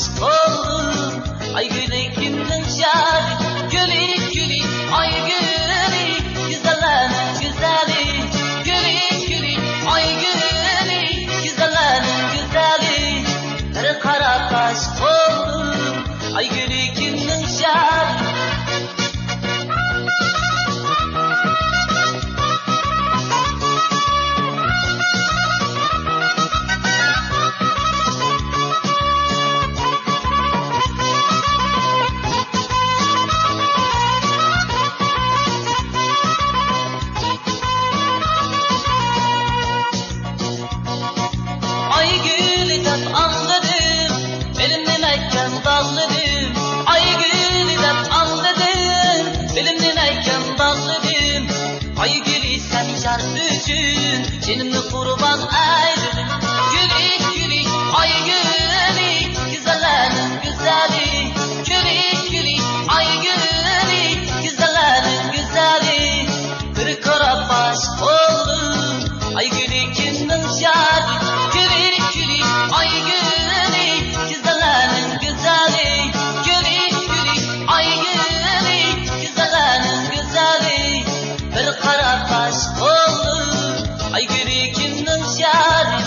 aşk oldum. Ay gülü kimden şari, gülü gülü, ay gülü, güzellerin güzeli. Gülü gülü, ay gülü, güzellerin güzeli. Bir kara kaş oldum, ay gülü kimden şari. Ay gülüden anladım, benim nemeyken bağladım. Ay gülüden anladım, benim nemeyken bağladım. Ay gülü sen şart üçün, canımı kurban ayırdım. Gülü gülü, ay gülü, güzellerin güzeli. Gülü gülü, ay gülü, güzellerin güzeli. Bir kara baş oldum, ay gülü kimden şari. Ay gülü, güzellerin güzeli. Gülü gülü, ay gülü, güzellerin güzeli. Bir kara taş oldum, ay gülü kimden şari.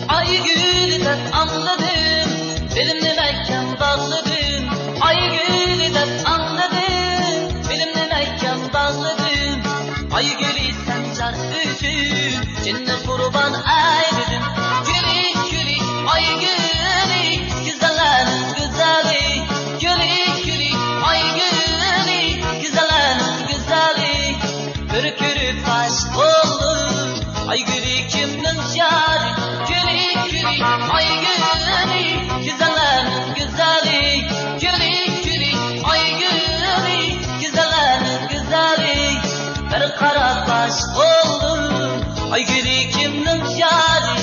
Ay gülüden anladım, benim nemeyken bağladım. Ay gülüden anladım, benim nemeyken bağladım. Ay gülü sen şart üçün, canını kurban ayırdım. Gülü gülü, ay gülü, güzellerin güzeli. Gülü gülü, ay gülü, güzellerin güzeli. Ürkürüp aşk oldum, ay gülü kimden şari. Gülü gülü, ay gülü, güzellerin güzeli. Gülü gülü, ay gülü, güzellerin güzeli. Bir kara taş oldum, ay gülü kimden şari.